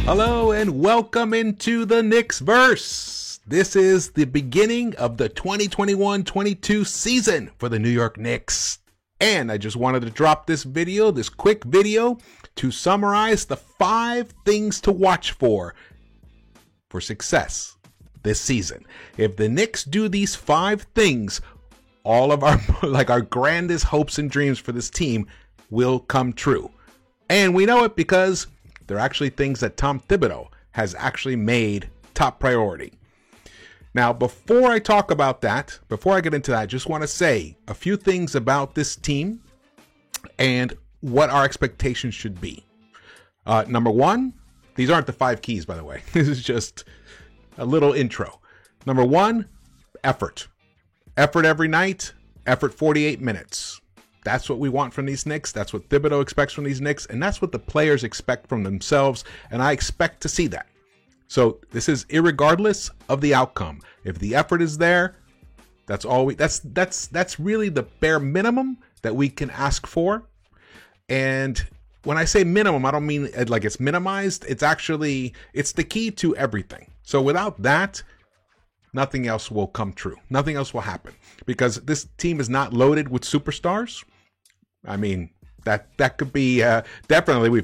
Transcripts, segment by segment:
Hello and welcome into the Knicks verse. This is the beginning of the 2021-22 season for the New York Knicks. And I just wanted to drop this quick video to summarize the 5 things to watch for success this season. If the Knicks do these 5 things, all of our grandest hopes and dreams for this team will come true. And we know it because they're actually things that Tom Thibodeau has actually made top priority. Now, before I talk about that, before I get into that, I just want to say a few things about this team and what our expectations should be. Number 1, these aren't the 5 keys, by the way. This is just a little intro. Number 1, effort. Effort every night, effort 48 minutes. That's what we want from these Knicks. That's what Thibodeau expects from these Knicks. And that's what the players expect from themselves. And I expect to see that. So this is irregardless of the outcome. If the effort is there, that's really the bare minimum that we can ask for. And when I say minimum, I don't mean like it's minimized. It's the key to everything. So without that, nothing else will come true. Nothing else will happen because this team is not loaded with superstars. I mean, that could be definitely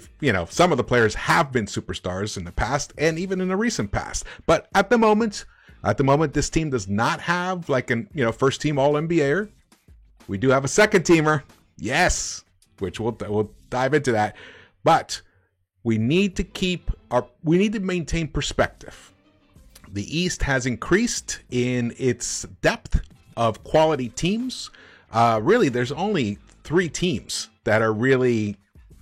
some of the players have been superstars in the past and even in the recent past. But at the moment, this team does not have like first team All NBAer. We do have a second teamer, yes, which we'll dive into that. But we need to maintain perspective. The East has increased in its depth of quality teams. Really, there's only 3 teams that are really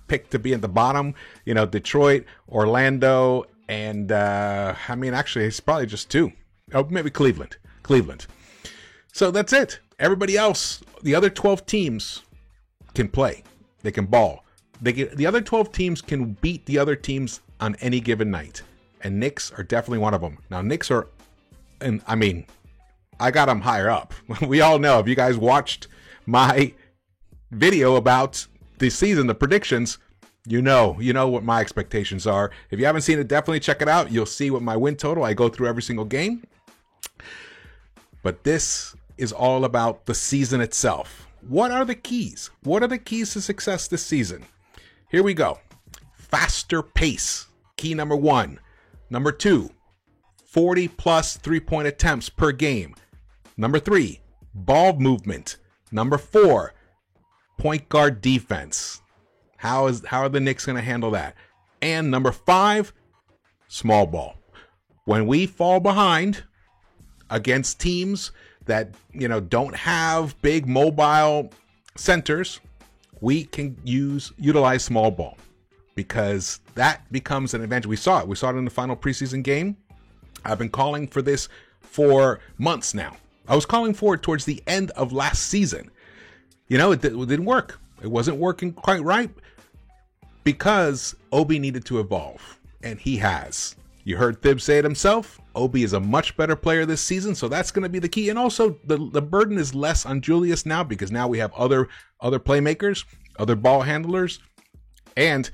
picked to be at the bottom. Detroit, Orlando, and actually, it's probably just 2. Oh, maybe Cleveland. So that's it. Everybody else, the other 12 teams can play. They can ball. The other 12 teams can beat the other teams on any given night. And Knicks are definitely one of them. Now, Knicks are, and I got them higher up. We all know, if you guys watched my video about the season, the predictions, you know what my expectations are. If you haven't seen it, definitely check it out. You'll see what my win total. I go through every single game. But this is all about the season itself. What are the keys? What are the keys to success this season? Here we go. Faster pace. Key number 1. Number 2, 40 plus 3-point attempts per game. Number 3, ball movement. Number 4, point guard defense. How are the Knicks going to handle that? And number 5, small ball. When we fall behind against teams that, don't have big mobile centers, we can utilize small ball. Because that becomes an advantage. We saw it in the final preseason game. I've been calling for this for months now. I was calling for it towards the end of last season. It didn't work. It wasn't working quite right because Obi needed to evolve, and he has. You heard Thibs say it himself. Obi is a much better player this season, so that's going to be the key. And also, the burden is less on Julius now because now we have other playmakers, other ball handlers, and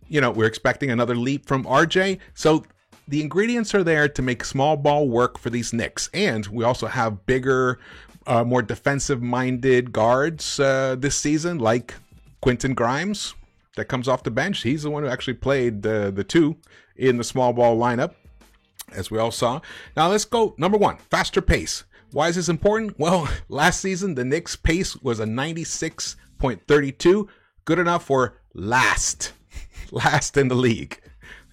we're expecting another leap from RJ. So the ingredients are there to make small ball work for these Knicks. And we also have bigger, more defensive-minded guards this season, like Quentin Grimes that comes off the bench. He's the one who actually played the 2 in the small ball lineup, as we all saw. Now let's go. Number 1, faster pace. Why is this important? Well, last season, the Knicks' pace was a 96.32, good enough for last in the league.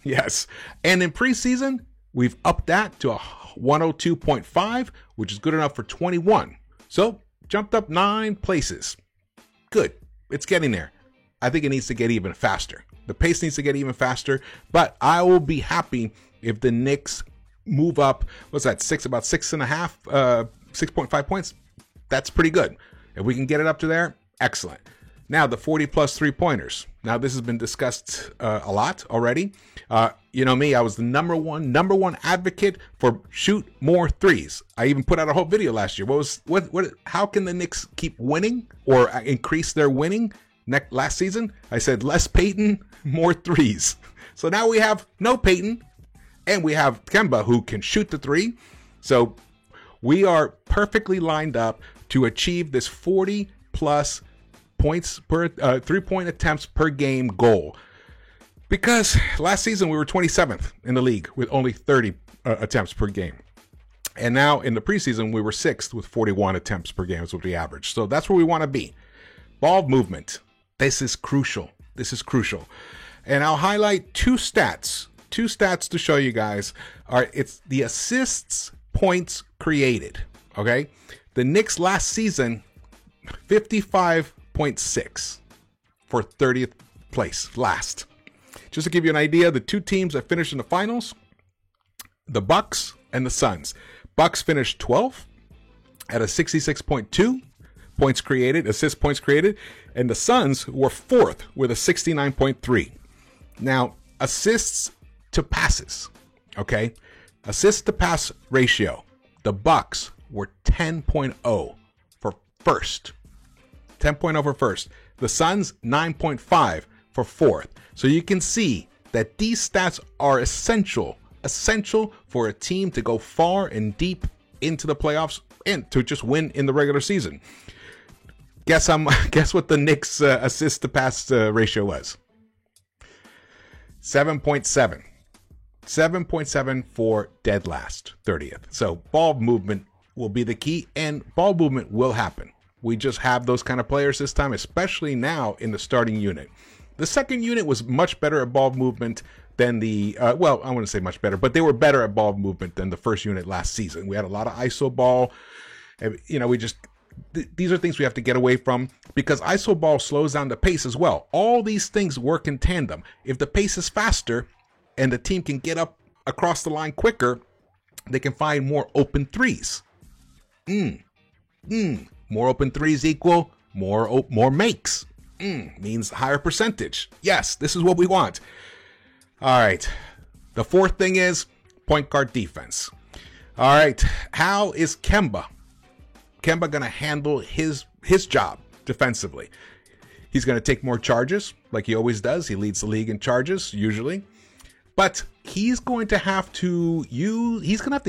Yes. And in preseason, we've upped that to a 102.5, which is good enough for 21. So jumped up 9 places. Good. It's getting there. I think it needs to get even faster. The pace needs to get even faster, but I will be happy if the Knicks move up. What's that? About 6.5 points. That's pretty good. If we can get it up to there, excellent. Now, the 40 plus 3-pointers. Now, this has been discussed a lot already. You know me, I was the number one advocate for shoot more threes. I even put out a whole video last year. How can the Knicks keep winning or increase their winning? last season, I said less Payton, more threes. So now we have no Payton, and we have Kemba who can shoot the three. So we are perfectly lined up to achieve this 40 plus points per 3-point attempts per game goal. Because last season we were 27th in the league with only 30 attempts per game. And now in the preseason we were 6th with 41 attempts per game is what we averaged. So that's where we want to be. Ball movement. This is crucial. This is crucial. And I'll highlight two stats to show you guys. It's the assists, points created. Okay. The Knicks last season, 55.6 for 30th place last. Just to give you an idea, the two teams that finished in the finals, the Bucks and the Suns. Bucks finished 12th at a 66.2 points created, assist points created, and the Suns were 4th with a 69.3. Now, assists to passes, okay? Assist to pass ratio. The Bucks were 10.0 for first. 10.0 for first. The Suns, 9.5 for fourth. So you can see that these stats are essential for a team to go far and deep into the playoffs and to just win in the regular season. Guess what the Knicks assist to pass ratio was? 7.7. 7.7 for dead last, 30th. So ball movement will be the key, and ball movement will happen. We just have those kind of players this time, especially now in the starting unit. The second unit was much better at ball movement than the, well, I wouldn't say much better, but they were better at ball movement than the first unit last season. We had a lot of ISO ball. And, you know, these are things we have to get away from because ISO ball slows down the pace as well. All these things work in tandem. If the pace is faster and the team can get up across the line quicker, they can find more open threes. More open threes equal more makes. Means higher percentage. Yes, this is what we want. All right. The fourth thing is point guard defense. All right. How is Kemba going to handle his job defensively? He's going to take more charges like he always does. He leads the league in charges usually. But he's going to have to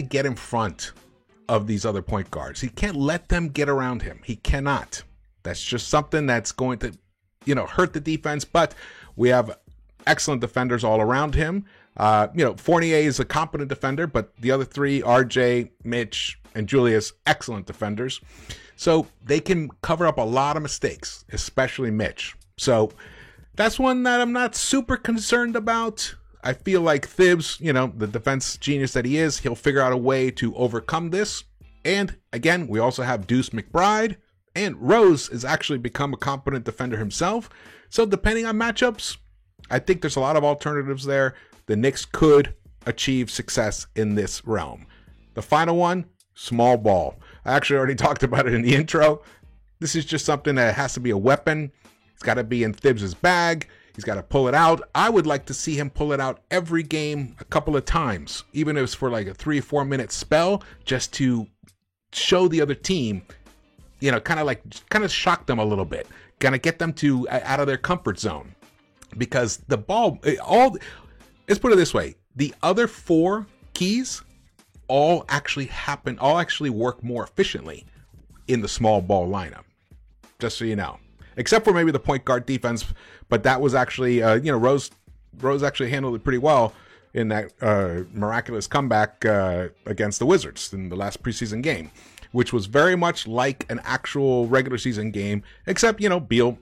get in front of these other point guards. He can't let them get around him. He cannot. That's just something that's going to, hurt the defense. But we have excellent defenders all around him. Fournier is a competent defender, but the other three, RJ, Mitch, and Julius, excellent defenders. So they can cover up a lot of mistakes, especially Mitch. So that's one that I'm not super concerned about. I feel like Thibs, the defense genius that he is, he'll figure out a way to overcome this. And again, we also have Deuce McBride, and Rose has actually become a competent defender himself. So depending on matchups, I think there's a lot of alternatives there. The Knicks could achieve success in this realm. The final one, small ball. I actually already talked about it in the intro. This is just something that has to be a weapon. It's got to be in Thibs' bag. He's got to pull it out. I would like to see him pull it out every game a couple of times, even if it's for like a 3-4 minute spell, just to show the other team, kind of shock them a little bit, kind of get them to out of their comfort zone. Because the ball, let's put it this way, the other 4 keys all actually work more efficiently in the small ball lineup, just so you know. Except for maybe the point guard defense, but that was actually, Rose actually handled it pretty well in that miraculous comeback against the Wizards in the last preseason game, which was very much like an actual regular season game, except, Beal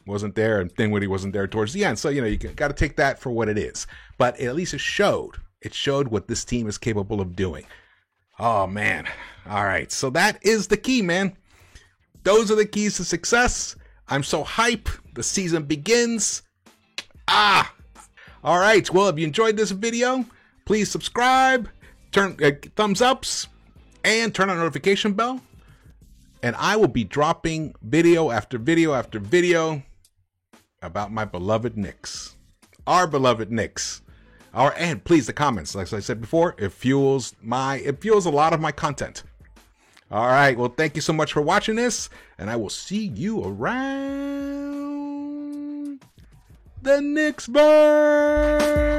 wasn't there and Dinwiddie wasn't there towards the end. So, you got to take that for what it is. But at least it showed what this team is capable of doing. Oh, man. All right. So that is the key, man. Those are the keys to success. I'm so hype. The season begins. All right. Well, if you enjoyed this video, please subscribe, turn thumbs ups, and turn on the notification bell. And I will be dropping video after video after video about my beloved Knicks. Our beloved Knicks. And please, the comments, like I said before, it fuels a lot of my content. All right. Well, thank you so much for watching this, and I will see you around. the Knicks verse.